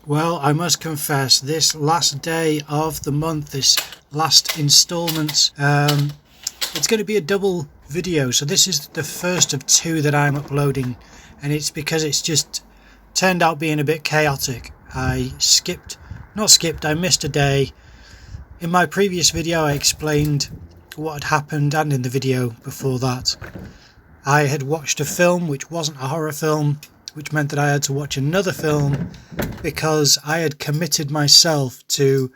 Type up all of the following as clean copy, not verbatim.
Well, I must confess, this last day of the month, this last installment, it's going to be a double video. So this is the first of two that I'm uploading, and it's because it's just turned out being a bit chaotic. I missed a day. In my previous video, I explained what had happened, and in the video before that, I had watched a film which wasn't a horror film, which meant that I had to watch another film because I had committed myself to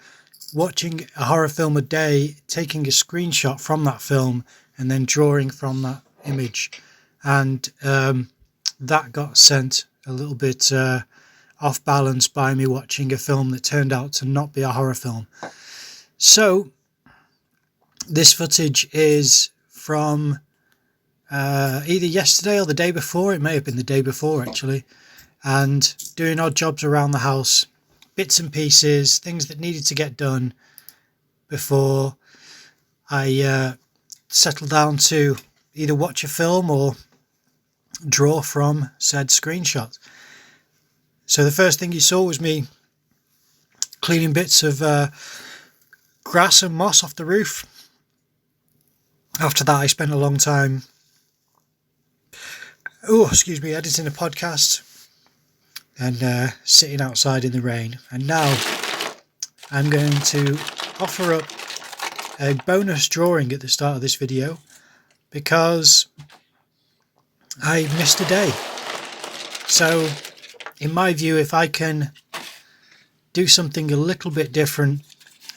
watching a horror film a day, taking a screenshot from that film and then drawing from that image. And that got sent a little bit off balance by me watching a film that turned out to not be a horror film. So this footage is from either yesterday or the day before. It may have been the day before actually, and doing odd jobs around the house, bits and pieces, things that needed to get done before I settled down to either watch a film or draw from said screenshot. So the first thing you saw was me cleaning bits of grass and moss off the roof. After that, I spent a long time editing a podcast and sitting outside in the rain. And now I'm going to offer up a bonus drawing at the start of this video because I missed a day. So in my view, if I can do something a little bit different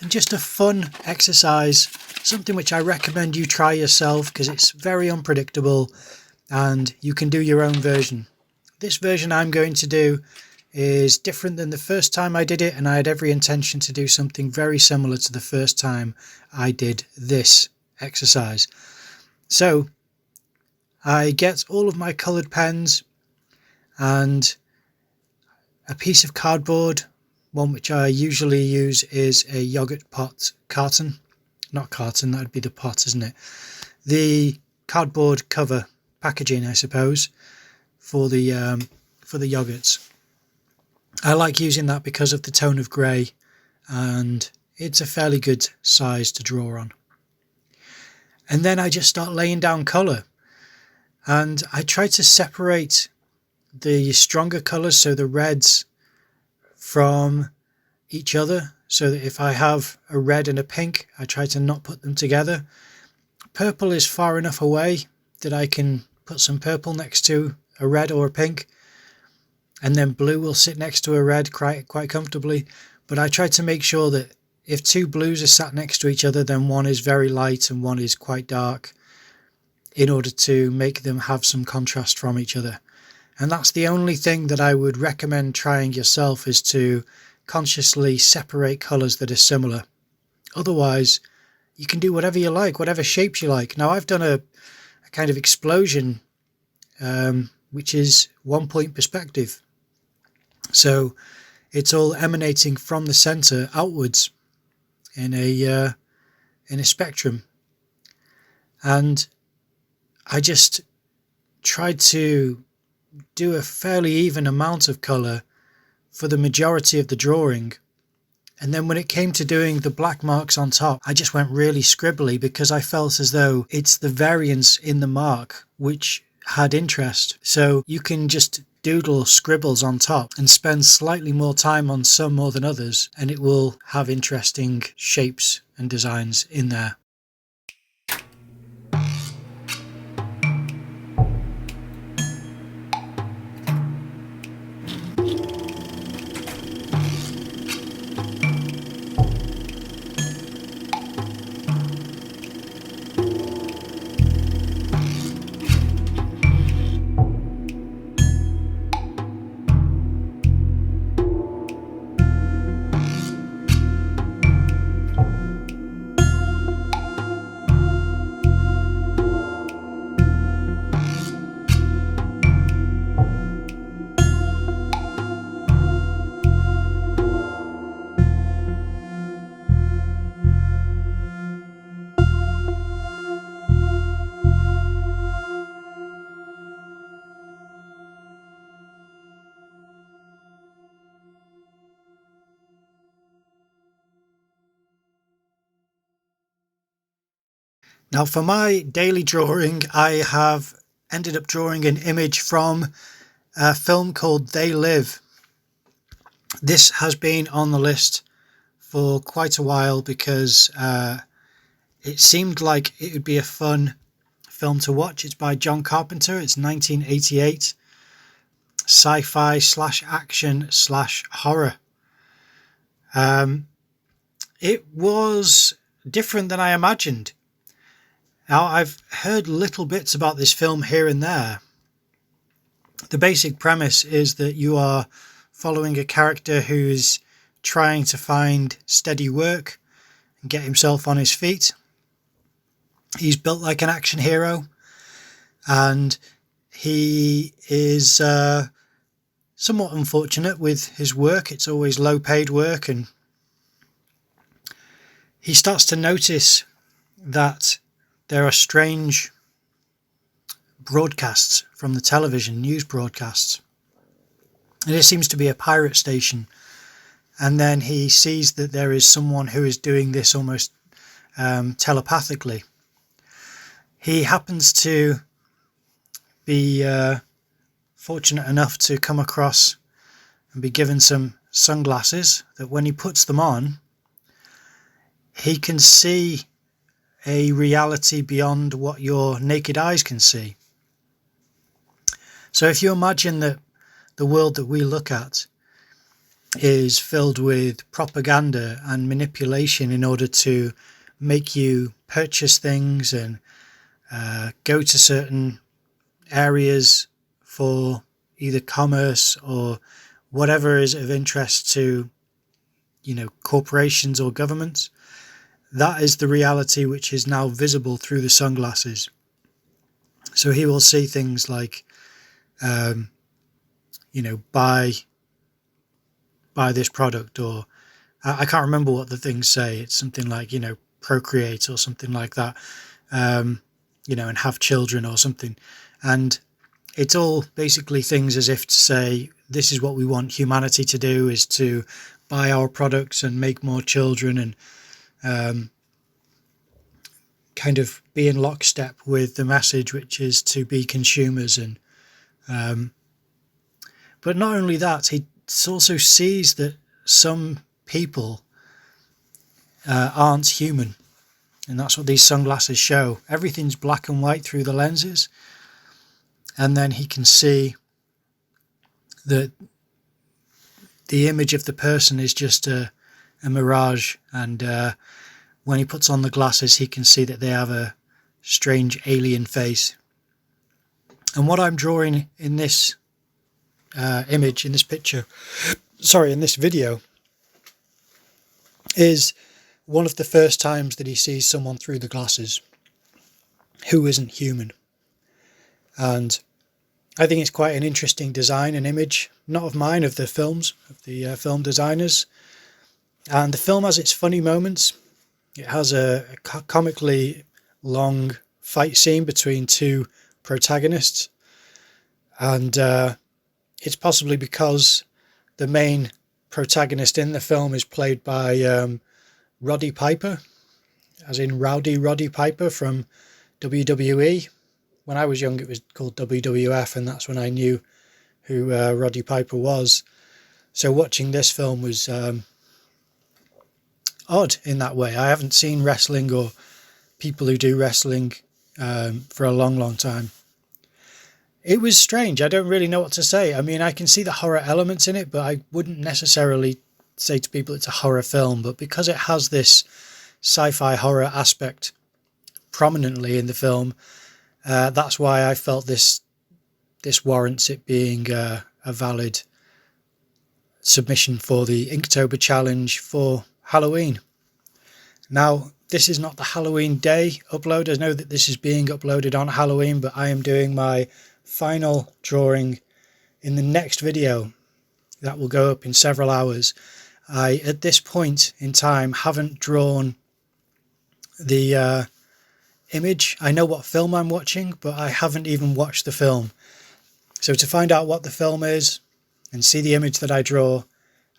and just a fun exercise, something which I recommend you try yourself because it's very unpredictable and you can do your own version. This version I'm going to do is different than the first time I did it, and I had every intention to do something very similar to the first time I did this exercise. So I get all of my coloured pens and a piece of cardboard. One which I usually use is a yogurt pot carton. Not carton, that would be the pot, isn't it? The cardboard cover packaging, I suppose, for the yogurts. I like using that because of the tone of grey, and it's a fairly good size to draw on. And then I just start laying down colour, and I try to separate the stronger colours, so the reds, from each other, so that if I have a red and a pink, I try to not put them together. Purple is far enough away that I can put some purple next to a red or a pink, and then blue will sit next to a red quite comfortably. But I try to make sure that if two blues are sat next to each other, then one is very light and one is quite dark, in order to make them have some contrast from each other. And that's the only thing that I would recommend trying yourself, is to consciously separate colours that are similar. Otherwise, you can do whatever you like, whatever shapes you like. Now, I've done a kind of explosion, which is 1 point perspective. So it's all emanating from the centre outwards in a spectrum. And I just tried to do a fairly even amount of colour for the majority of the drawing. And then when it came to doing the black marks on top, I just went really scribbly because I felt as though it's the variance in the mark which had interest. So you can just doodle scribbles on top and spend slightly more time on some more than others, and it will have interesting shapes and designs in there. Now for my daily drawing, I have ended up drawing an image from a film called They Live. This has been on the list for quite a while because it seemed like it would be a fun film to watch. It's by John Carpenter. It's 1988, sci-fi / action / horror. It was different than I imagined. Now, I've heard little bits about this film here and there. The basic premise is that you are following a character who's trying to find steady work and get himself on his feet. He's built like an action hero, and he is somewhat unfortunate with his work. It's always low paid work, and he starts to notice that there are strange broadcasts from the television, news broadcasts. And it seems to be a pirate station. And then he sees that there is someone who is doing this almost telepathically. He happens to be fortunate enough to come across and be given some sunglasses that when he puts them on, he can see a reality beyond what your naked eyes can see. So if you imagine that the world that we look at is filled with propaganda and manipulation in order to make you purchase things and go to certain areas for either commerce or whatever is of interest to, corporations or governments, that is the reality which is now visible through the sunglasses. So he will see things like, buy this product, or I can't remember what the things say. It's something like, procreate or something like that, and have children or something. And it's all basically things as if to say, this is what we want humanity to do, is to buy our products and make more children and kind of be in lockstep with the message, which is to be consumers. And but not only that, he also sees that some people aren't human, and that's what these sunglasses show. Everything's black and white through the lenses, and then he can see that the image of the person is just a mirage, and when he puts on the glasses, he can see that they have a strange alien face. And what I'm drawing in this image, in this video, is one of the first times that he sees someone through the glasses who isn't human. And I think it's quite an interesting design and image, not of mine, of the films, of the film designers. And the film has its funny moments. It has a comically long fight scene between two protagonists. And it's possibly because the main protagonist in the film is played by Roddy Piper, as in Rowdy Roddy Piper from WWE. When I was young, it was called WWF, and that's when I knew who Roddy Piper was. So watching this film was odd in that way. I haven't seen wrestling or people who do wrestling for a long, long time. It was strange. I don't really know what to say. I mean, I can see the horror elements in it, but I wouldn't necessarily say to people it's a horror film. But because it has this sci-fi horror aspect prominently in the film, that's why I felt this warrants it being a valid submission for the Inktober challenge for Halloween. Now, this is not the Halloween day upload. I know that this is being uploaded on Halloween, but I am doing my final drawing in the next video that will go up in several hours. I, at this point in time, haven't drawn the image. I know what film I'm watching, but I haven't even watched the film. So to find out what the film is and see the image that I draw,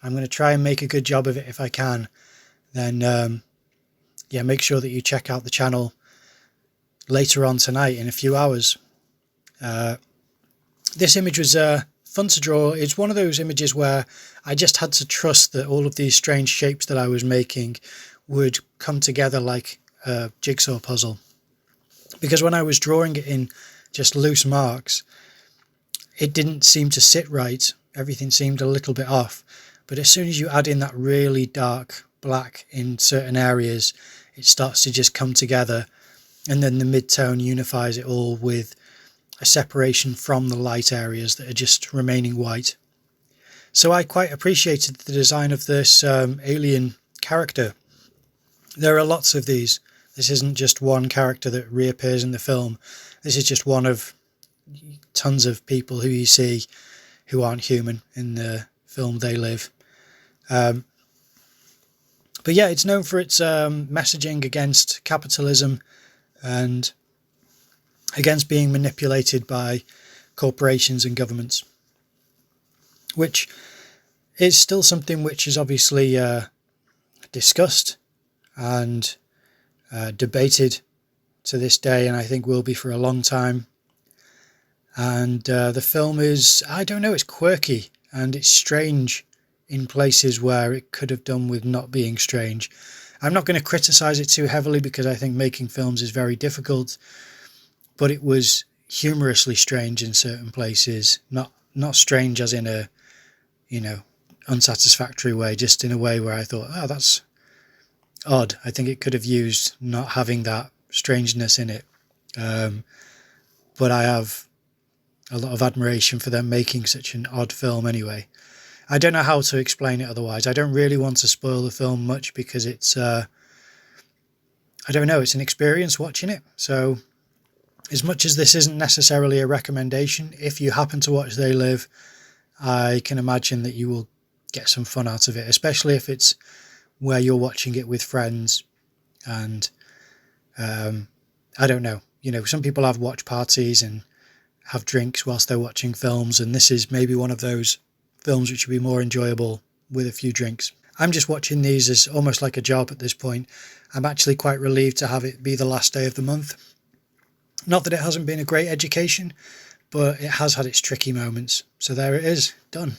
I'm going to try and make a good job of it if I can. Then, make sure that you check out the channel later on tonight in a few hours. This image was fun to draw. It's one of those images where I just had to trust that all of these strange shapes that I was making would come together like a jigsaw puzzle. Because when I was drawing it in just loose marks, it didn't seem to sit right. Everything seemed a little bit off. But as soon as you add in that really dark black in certain areas, it starts to just come together. And then the mid-tone unifies it all with a separation from the light areas that are just remaining white. So I quite appreciated the design of this alien character. There are lots of these. This isn't just one character that reappears in the film. This is just one of tons of people who you see who aren't human in the film They Live. But yeah, it's known for its messaging against capitalism and against being manipulated by corporations and governments, which is still something which is obviously discussed and debated to this day, and I think will be for a long time. And the film is, I don't know, it's quirky and it's strange in places where it could have done with not being strange. I'm not going to criticize it too heavily because I think making films is very difficult, but it was humorously strange in certain places, not strange as in a, unsatisfactory way, just in a way where I thought, oh, that's odd. I think it could have used not having that strangeness in it. But I have a lot of admiration for them making such an odd film anyway. I don't know how to explain it otherwise. I don't really want to spoil the film much because it's, I don't know, it's an experience watching it. So as much as this isn't necessarily a recommendation, if you happen to watch They Live, I can imagine that you will get some fun out of it, especially if it's where you're watching it with friends. And I don't know, some people have watch parties and have drinks whilst they're watching films, and this is maybe one of those films which would be more enjoyable with a few drinks. I'm just watching these as almost like a job at this point. I'm actually quite relieved to have it be the last day of the month. Not that it hasn't been a great education, but it has had its tricky moments. So there it is, done.